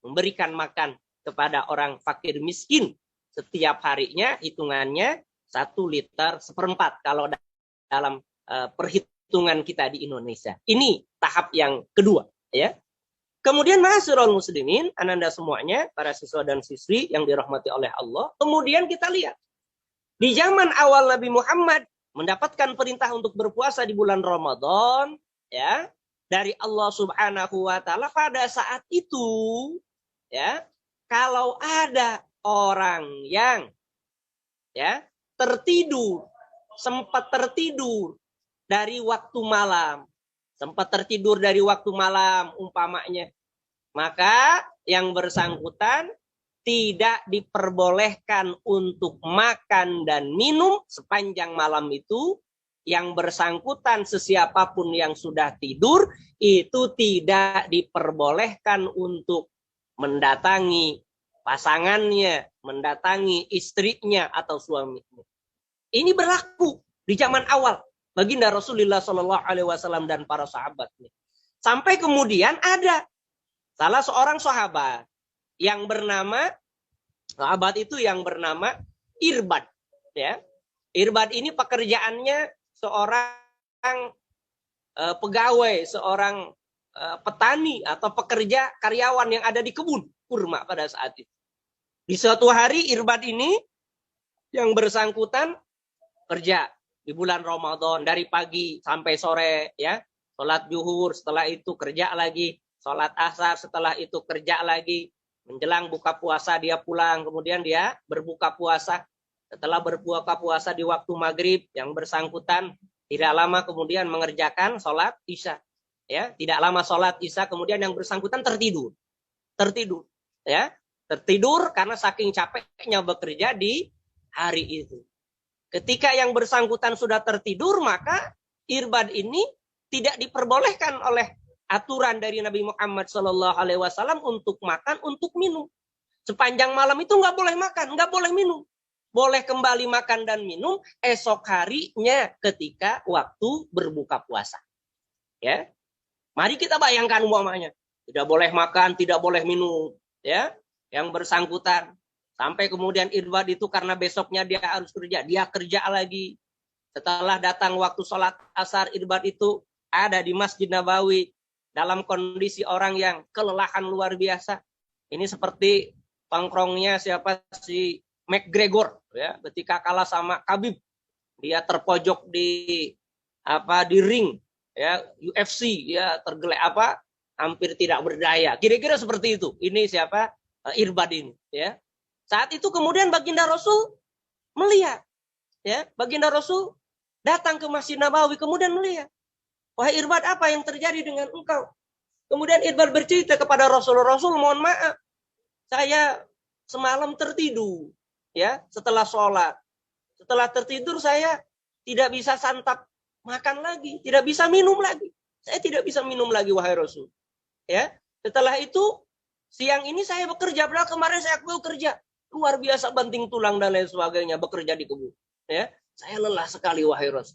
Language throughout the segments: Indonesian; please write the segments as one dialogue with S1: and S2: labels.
S1: memberikan makan kepada orang fakir miskin setiap harinya hitungannya 1,4 liter kalau dalam perhitungan kita di Indonesia. Ini tahap yang kedua, ya. Kemudian ma'asyiral muslimin, ananda semuanya, para siswa dan siswi yang dirahmati oleh Allah. Kemudian kita lihat di zaman awal Nabi Muhammad mendapatkan perintah untuk berpuasa di bulan Ramadan, ya, dari Allah Subhanahu wa taala. Pada saat itu, ya, kalau ada orang yang ya sempat tertidur dari waktu malam, umpamanya, maka yang bersangkutan tidak diperbolehkan untuk makan dan minum sepanjang malam itu. Yang bersangkutan sesiapapun yang sudah tidur itu tidak diperbolehkan untuk mendatangi pasangannya, mendatangi istrinya atau suaminya. Ini berlaku di zaman awal baginda Rasulullah Shallallahu Alaihi Wasallam dan para sahabatnya. Sampai kemudian ada salah seorang sahabat yang bernama Irbad, ya. Irbad ini pekerjaannya seorang pegawai, seorang petani atau pekerja karyawan yang ada di kebun kurma pada saat itu. Di suatu hari Irbad ini yang bersangkutan kerja di bulan Ramadan dari pagi sampai sore, ya. Sholat zuhur, setelah itu kerja lagi, sholat asar, setelah itu kerja lagi. Menjelang buka puasa dia pulang, kemudian dia berbuka puasa. Setelah berbuka puasa di waktu maghrib, yang bersangkutan tidak lama kemudian mengerjakan sholat isya. Ya, tidak lama sholat isya, kemudian yang bersangkutan tertidur, ya, tertidur karena saking capeknya bekerja di hari itu. Ketika yang bersangkutan sudah tertidur, maka Irbad ini tidak diperbolehkan oleh aturan dari Nabi Muhammad SAW untuk makan, untuk minum. Sepanjang malam itu nggak boleh makan, nggak boleh minum. Boleh kembali makan dan minum esok harinya ketika waktu berbuka puasa. Ya, mari kita bayangkan umpamanya, tidak boleh makan, tidak boleh minum. Ya, yang bersangkutan sampai kemudian Irbad itu karena besoknya dia harus kerja, dia kerja lagi. Setelah datang waktu sholat asar, Irbad itu ada di Masjid Nabawi dalam kondisi orang yang kelelahan luar biasa. Ini seperti pangkrongnya si McGregor, ya, ketika kalah sama Khabib, dia terpojok di ring, ya, UFC, ya, hampir tidak berdaya. Kira-kira seperti itu. Ini Irbad ini, ya. Saat itu kemudian baginda Rasul melihat, ya, baginda Rasul datang ke Masjid Nabawi kemudian melihat, wahai Irbad, apa yang terjadi dengan engkau? Kemudian Irbad bercerita kepada Rasul, mohon maaf, saya semalam tertidur, ya, setelah sholat. Setelah tertidur saya tidak bisa santap makan lagi, tidak bisa minum lagi. Saya tidak bisa minum lagi, wahai Rasul. Ya, setelah itu siang ini saya bekerja, padahal kemarin saya bekerja luar biasa, banting tulang dan lain sebagainya, bekerja di kebun. Ya, saya lelah sekali, wahai Rasul.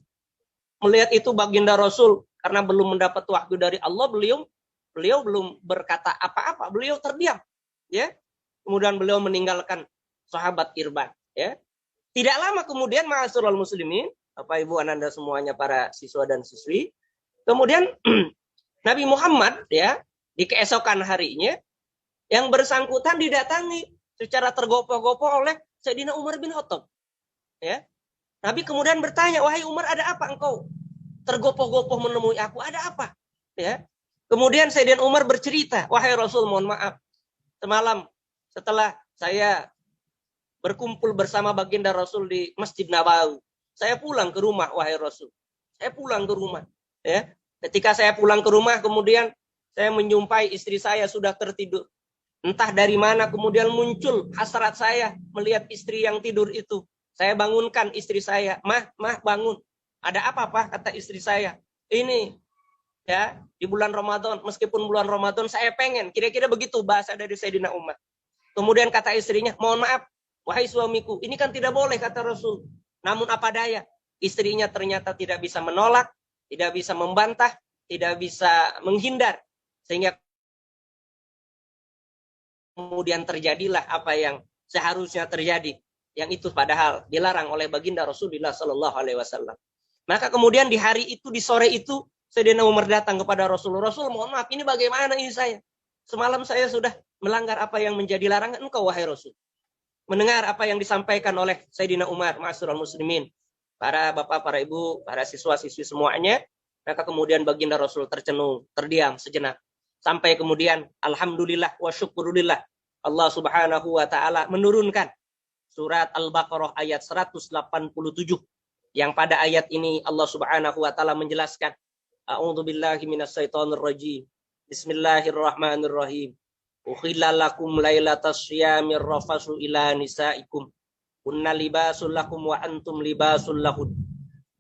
S1: Melihat itu baginda Rasul, karena belum mendapat wahyu dari Allah, beliau belum berkata apa-apa, beliau terdiam, ya. Kemudian beliau meninggalkan sahabat Irbad, ya. Tidak lama kemudian, ma'asyiral muslimin, Bapak Ibu Ananda semuanya, para siswa dan siswi, kemudian Nabi Muhammad, ya, di keesokan harinya yang bersangkutan didatangi secara tergopoh-gopoh oleh Sayyidina Umar bin Khattab, ya. Nabi kemudian bertanya, wahai Umar, ada apa engkau tergopoh-gopoh menemui aku, ada apa? Ya. Kemudian Sayyidina Umar bercerita, wahai Rasul, mohon maaf, semalam setelah saya berkumpul bersama baginda Rasul di Masjid Nabawi, saya pulang ke rumah, wahai Rasul. Saya pulang ke rumah. Ya. Ketika saya pulang ke rumah, kemudian saya menjumpai istri saya sudah tertidur. Entah dari mana kemudian muncul hasrat saya melihat istri yang tidur itu. Saya bangunkan istri saya, mah bangun. Ada apa, Pak? Kata istri saya. Ini, ya, di bulan Ramadan, meskipun bulan Ramadan saya pengen. Kira-kira begitu bahasa dari Sayyidina Umar. Kemudian kata istrinya, mohon maaf, wahai suamiku, ini kan tidak boleh, kata Rasul. Namun apa daya, istrinya ternyata tidak bisa menolak, tidak bisa membantah, tidak bisa menghindar. Sehingga kemudian terjadilah apa yang seharusnya terjadi, yang itu padahal dilarang oleh baginda Rasulullah Sallallahu Alaihi Wasallam. Maka kemudian di hari itu, di sore itu, Sayyidina Umar datang kepada Rasul. Rasul, mohon maaf, ini bagaimana ini saya? Semalam saya sudah melanggar apa yang menjadi larangan engkau, wahai Rasul. Mendengar apa yang disampaikan oleh Sayyidina Umar, ma'asyiral muslimin, para bapak, para ibu, para siswa-siswi semuanya, maka kemudian baginda Rasul tercenung, terdiam sejenak. Sampai kemudian, alhamdulillah wa syukurillah, Allah Subhanahu wa taala menurunkan surat Al-Baqarah ayat 187, yang pada ayat ini Allah Subhanahu wa taala menjelaskan, a'udzubillahi minasyaitonir rajim. Bismillahirrahmanirrahim. Ukhilla lakum lailatas syiyamir rafasu ila nisaikum. Kunna libasul lakum wa antum libasul lahun.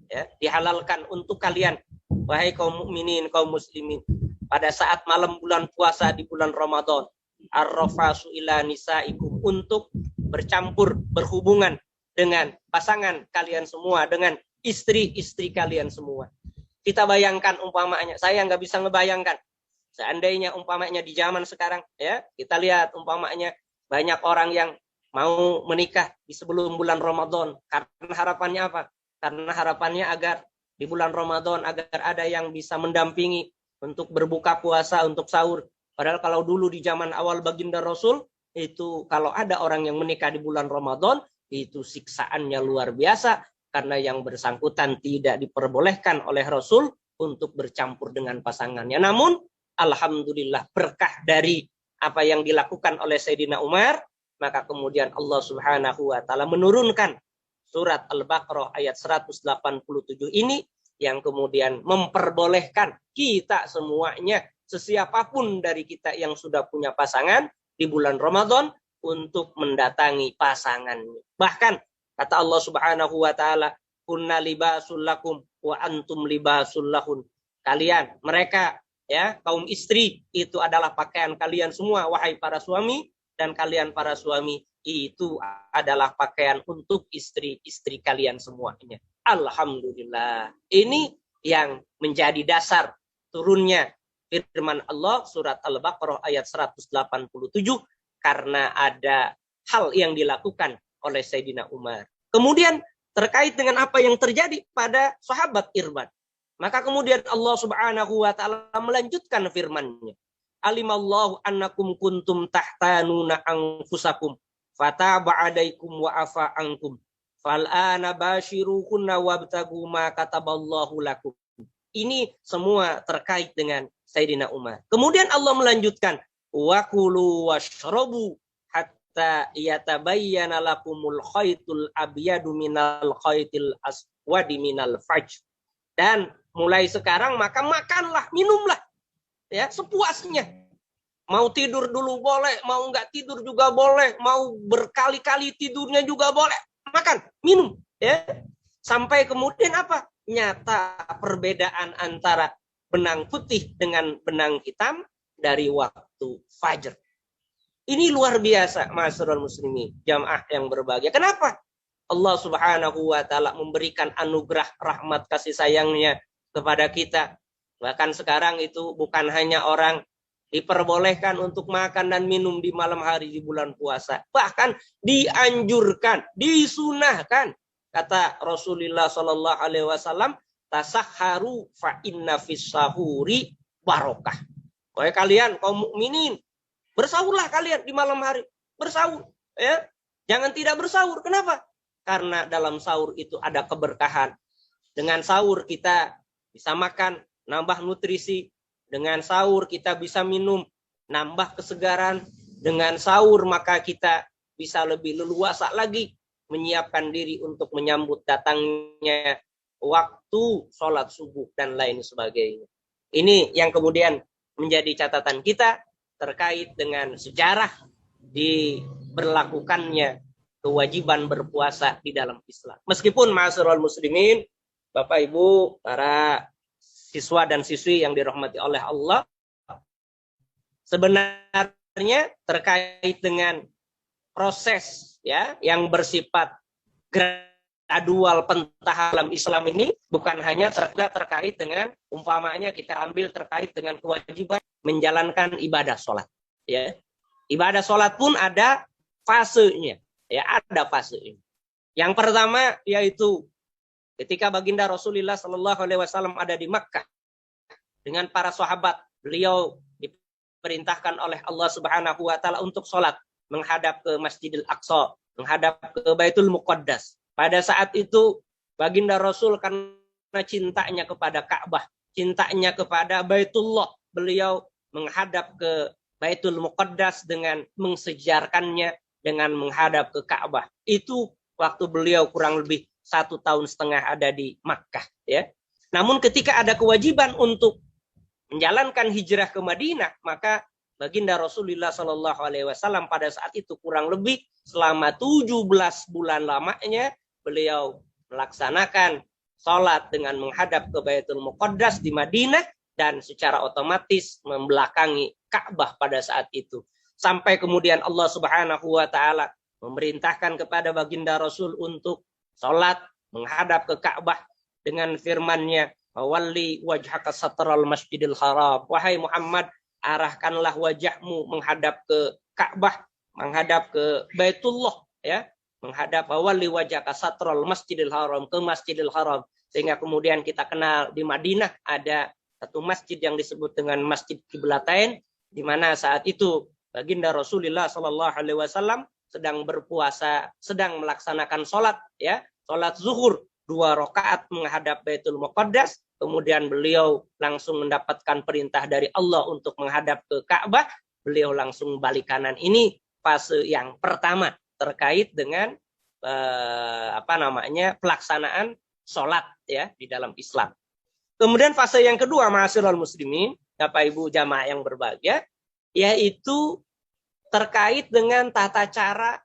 S1: Ya, dihalalkan untuk kalian, wahai kaum mukminin, kaum muslimin, pada saat malam bulan puasa di bulan Ramadan, ar-rafasu ila nisaikum, untuk bercampur, berhubungan dengan pasangan kalian semua, dengan istri-istri kalian semua. Kita bayangkan umpamanya, saya nggak bisa ngebayangkan, seandainya umpamanya di zaman sekarang, ya, kita lihat umpamanya banyak orang yang mau menikah di sebelum bulan Ramadan. Karena harapannya apa? Karena harapannya agar di bulan Ramadan agar ada yang bisa mendampingi untuk berbuka puasa, untuk sahur. Padahal kalau dulu di zaman awal baginda Rasul, itu kalau ada orang yang menikah di bulan Ramadan, itu siksaannya luar biasa. Karena yang bersangkutan tidak diperbolehkan oleh Rasul untuk bercampur dengan pasangannya. Namun, alhamdulillah berkah dari apa yang dilakukan oleh Sayyidina Umar, maka kemudian Allah Subhanahu wa taala menurunkan surat Al-Baqarah ayat 187 ini, yang kemudian memperbolehkan kita semuanya, sesiapapun dari kita yang sudah punya pasangan di bulan Ramadan, untuk mendatangi pasangannya. Bahkan kata Allah Subhanahu wa taala, kunna libasul lakum wa antum libasul lahun. Kalian, mereka, ya, kaum istri itu adalah pakaian kalian semua, wahai para suami, dan kalian para suami itu adalah pakaian untuk istri-istri kalian semuanya. Alhamdulillah. Ini yang menjadi dasar turunnya firman Allah surat Al-Baqarah ayat 187, karena ada hal yang dilakukan oleh Sayyidina Umar. Kemudian terkait dengan apa yang terjadi pada sahabat Irbad, maka kemudian Allah Subhanahu wa taala melanjutkan firman-Nya. Alimallahu annakum kuntum tahtanuna anfusakum fataba alaikum wa afa ankum fal'ana bashirukunna wabtagu ma kataballahu lakum. Ini semua terkait dengan Sayyidina Umar. Kemudian Allah melanjutkan, wa kulu washrabu hatta yatabayyana lakumul khaytul abyadu minal khaytil aswadi minal fajr. Dan mulai sekarang maka makanlah, minumlah, ya, sepuasnya. Mau tidur dulu boleh, mau nggak tidur juga boleh, mau berkali-kali tidurnya juga boleh. Makan, minum, ya. Sampai kemudian apa? Nyata perbedaan antara benang putih dengan benang hitam dari waktu fajar. Ini luar biasa, ma'asyiral muslimin, jamaah yang berbahagia. Kenapa? Allah Subhanahu wa taala memberikan anugerah rahmat kasih sayangnya kepada kita. Bahkan sekarang itu bukan hanya orang diperbolehkan untuk makan dan minum di malam hari di bulan puasa. Bahkan dianjurkan, disunahkan. Kata Rasulullah Sallallahu Alaihi Wasallam, tasahharu fa inna fis sahuri barokah. Wahai kalian kaum mukminin, bersahurlah kalian di malam hari. Bersahur, ya. Jangan tidak bersahur. Kenapa? Karena dalam sahur itu ada keberkahan. Dengan sahur kita bisa makan, nambah nutrisi. Dengan sahur kita bisa minum, nambah kesegaran. Dengan sahur maka kita bisa lebih leluasa lagi menyiapkan diri untuk menyambut datangnya waktu sholat subuh dan lain sebagainya. Ini yang kemudian menjadi catatan kita terkait dengan sejarah diberlakukannya kewajiban berpuasa di dalam Islam. Meskipun ma'asyiral muslimin, Bapak Ibu, para siswa dan siswi yang dirahmati oleh Allah, sebenarnya terkait dengan proses, ya, yang bersifat gradual pentahalam Islam ini bukan hanya terkait dengan, umpamanya kita ambil terkait dengan kewajiban menjalankan ibadah sholat, ya. Ibadah sholat pun ada fasenya, ya ada fasenya. Yang pertama yaitu ketika baginda Rasulullah Shallallahu Alaihi Wasallam ada di Makkah dengan para sahabat, beliau diperintahkan oleh Allah Subhanahu Wa Taala untuk sholat menghadap ke Masjidil Aqsa, menghadap ke Baitul Muqaddas. Pada saat itu baginda Rasul karena cintanya kepada Ka'bah, cintanya kepada Baitullah, beliau menghadap ke Baitul Muqaddas dengan mensejarkannya dengan menghadap ke Ka'bah. Itu waktu beliau kurang lebih 1,5 tahun ada di Makkah, ya. Namun ketika ada kewajiban untuk menjalankan hijrah ke Madinah, maka baginda Rasulullah Shallallahu Alaihi Wasallam pada saat itu kurang lebih selama 17 bulan lamanya beliau melaksanakan sholat dengan menghadap ke Baitul Muqaddas di Madinah dan secara otomatis membelakangi Ka'bah pada saat itu. Sampai kemudian Allah Subhanahu Wa Taala memerintahkan kepada baginda Rasul untuk sholat menghadap ke Ka'bah dengan firman-Nya, "Walli wajhaka satral masjidil haram." Wahai Muhammad, arahkanlah wajahmu menghadap ke Ka'bah, menghadap ke Baitullah, ya, menghadap walli wajhaka satral masjidil haram, ke Masjidil Haram. Sehingga kemudian kita kenal di Madinah ada satu masjid yang disebut dengan Masjid Qiblatain, di mana saat itu baginda Rasulullah Shallallahu Alaihi Wasallam sedang berpuasa, sedang melaksanakan sholat, ya, sholat zuhur 2 rakaat menghadap Baitul Muqaddas. Kemudian beliau langsung mendapatkan perintah dari Allah untuk menghadap ke Ka'bah. Beliau langsung balik kanan. Ini fase yang pertama terkait dengan pelaksanaan sholat, ya, di dalam Islam. Kemudian fase yang kedua, ma'asyiral muslimin, Bapak Ibu jamaah yang berbahagia, yaitu terkait dengan tata cara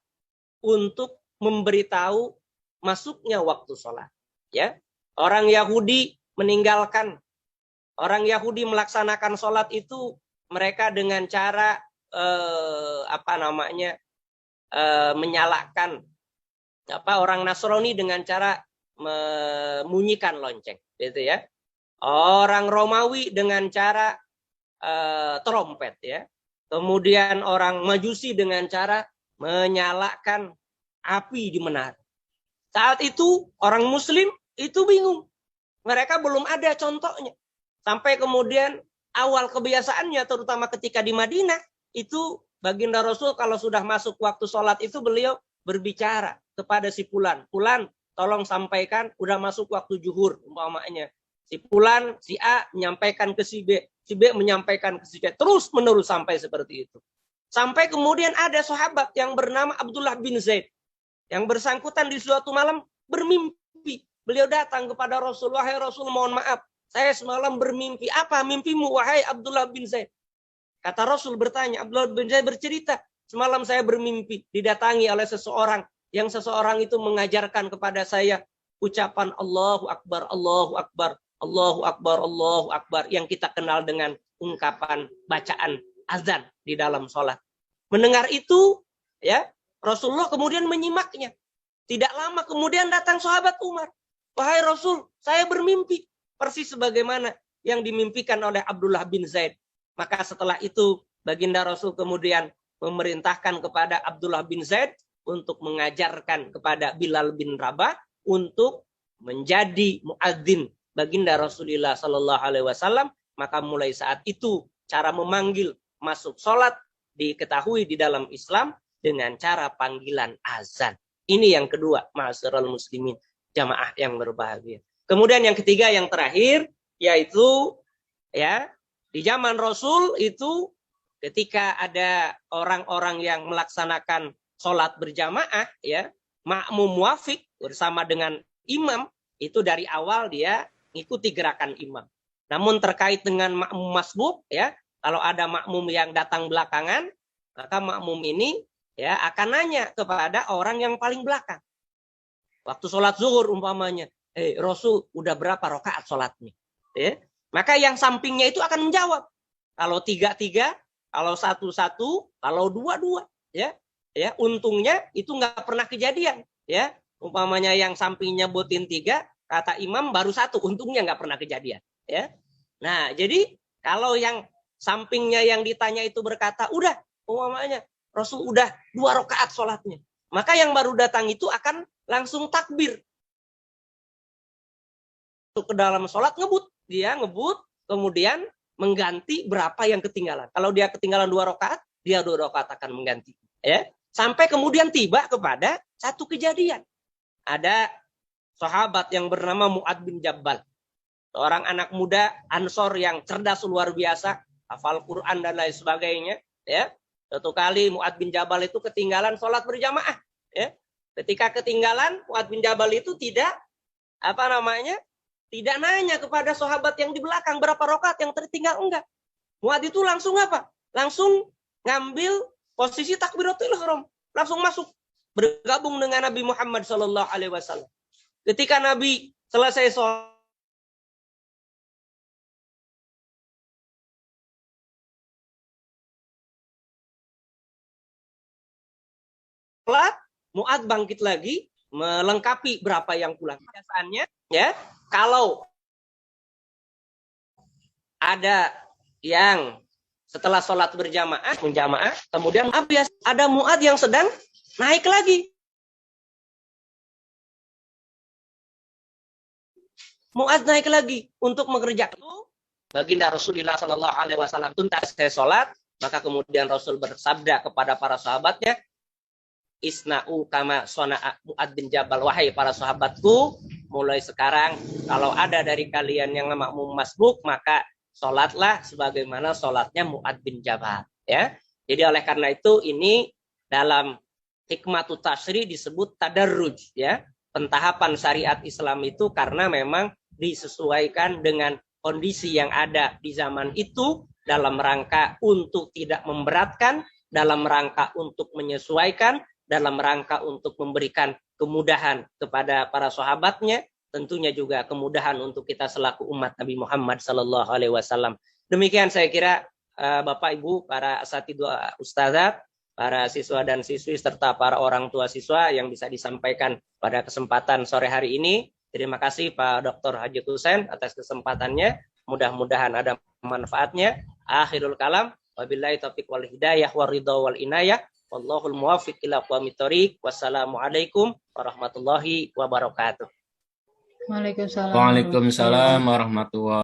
S1: untuk memberitahu masuknya waktu sholat. Ya, orang Yahudi meninggalkan, orang Yahudi melaksanakan sholat itu mereka dengan cara menyalakan orang Nasrani dengan cara membunyikan lonceng, gitu ya. Orang Romawi dengan cara trompet, ya. Kemudian orang Majusi dengan cara menyalakan api di menara. Saat itu orang Muslim itu bingung. Mereka belum ada contohnya. Sampai kemudian awal kebiasaannya, terutama ketika di Madinah, itu baginda Rasul kalau sudah masuk waktu sholat itu beliau berbicara kepada si Fulan. Fulan, tolong sampaikan, udah masuk waktu zuhur umpamanya. Si Fulan, si A menyampaikan ke si B. Si B menyampaikan ke si C. Terus menerus sampai seperti itu. Sampai kemudian ada sahabat yang bernama Abdullah bin Zaid. Yang bersangkutan di suatu malam bermimpi. Beliau datang kepada Rasul. Wahai Rasul, mohon maaf. Saya semalam bermimpi. Apa mimpimu, wahai Abdullah bin Zaid? Kata Rasul bertanya. Abdullah bin Zaid bercerita. Semalam saya bermimpi. Didatangi oleh seseorang. Yang seseorang itu mengajarkan kepada saya ucapan Allahu Akbar, Allahu Akbar. Allahu Akbar, Allahu Akbar, yang kita kenal dengan ungkapan bacaan azan di dalam sholat. Mendengar itu, ya, Rasulullah kemudian menyimaknya. Tidak lama kemudian datang sahabat Umar. Wahai Rasul, saya bermimpi persis sebagaimana yang dimimpikan oleh Abdullah bin Zaid. Maka setelah itu baginda Rasul kemudian memerintahkan kepada Abdullah bin Zaid untuk mengajarkan kepada Bilal bin Rabah untuk menjadi muadzin baginda Rasulullah Sallallahu Alaihi Wasallam. Maka mulai saat itu cara memanggil masuk sholat diketahui di dalam Islam dengan cara panggilan azan. Ini yang kedua, ma'asyiral muslimin, jamaah yang berbahagia. Kemudian yang ketiga, yang terakhir, yaitu ya di zaman Rasul itu ketika ada orang-orang yang melaksanakan sholat berjamaah, ya, makmum muafik bersama dengan imam, itu dari awal dia ngikuti gerakan imam. Namun terkait dengan makmum masbuk, ya, kalau ada makmum yang datang belakangan, maka makmum ini ya akan nanya kepada orang yang paling belakang. Waktu sholat zuhur umpamanya, Rasul udah berapa rakaat sholatnya? Ya, maka yang sampingnya itu akan menjawab. Kalau 3-3, kalau 1-1, kalau 2-2, ya, ya, untungnya itu nggak pernah kejadian, ya. Umpamanya yang sampingnya botin 3, kata imam baru 1, untungnya nggak pernah kejadian, ya. Nah, jadi kalau yang sampingnya yang ditanya itu berkata, udah, umpamanya Rasul udah 2 rakaat sholatnya. Maka yang baru datang itu akan langsung takbir. Ke dalam sholat ngebut. Dia ngebut, kemudian mengganti berapa yang ketinggalan. Kalau dia ketinggalan 2 rakaat, dia 2 rakaat akan mengganti. Ya. Sampai kemudian tiba kepada satu kejadian. Ada sahabat yang bernama Mu'ad bin Jabal. Seorang anak muda Ansor yang cerdas luar biasa, hafal Quran dan lain sebagainya. Ya. Suatu kali Mu'ad bin Jabal itu ketinggalan sholat berjamaah. Ya. Ketika ketinggalan, Mu'ad bin Jabal itu tidak tidak nanya kepada sahabat yang di belakang berapa rakaat yang tertinggal, enggak. Mu'ad itu langsung apa? Langsung ngambil posisi takbiratul ihram, langsung masuk bergabung dengan Nabi Muhammad SAW. Ketika Nabi selesai sholat, Mu'ad bangkit lagi melengkapi berapa yang pulang. Biasaannya ya, kalau ada yang setelah sholat menjamaah, kemudian ada Mu'ad yang sedang naik lagi. Mu'ad naik lagi untuk mengerjakan itu. Baginda Rasulullah SAW tuntas saya sholat, maka kemudian Rasul bersabda kepada para sahabatnya, Isna'u kama sona'a Mu'ad bin Jabal, wahai para sahabatku, mulai sekarang kalau ada dari kalian yang makmum masbuk, maka sholatlah sebagaimana sholatnya Mu'ad bin Jabal. Ya, jadi oleh karena itu ini dalam hikmatut tasyri disebut tadarruj, ya, pentahapan syariat Islam itu karena memang disesuaikan dengan kondisi yang ada di zaman itu dalam rangka untuk tidak memberatkan, dalam rangka untuk menyesuaikan, dalam rangka untuk memberikan kemudahan kepada para sahabatnya, tentunya juga kemudahan untuk kita selaku umat Nabi Muhammad SAW. Demikian saya kira Bapak Ibu, para asatidzah ustazat, para siswa dan siswi serta para orang tua siswa yang bisa disampaikan pada kesempatan sore hari ini. Terima kasih Pak Dr. Haji Husain atas kesempatannya. Mudah-mudahan ada manfaatnya. Akhirul kalam, wabillahi taufiq wal hidayah wa ridha wal inayah. Wallahul muwaffiq ila aqwamit thoriq. Wassalamualaikum warahmatullahi wabarakatuh.
S2: Waalaikumsalam.
S3: Waalaikumsalam warahmatullahi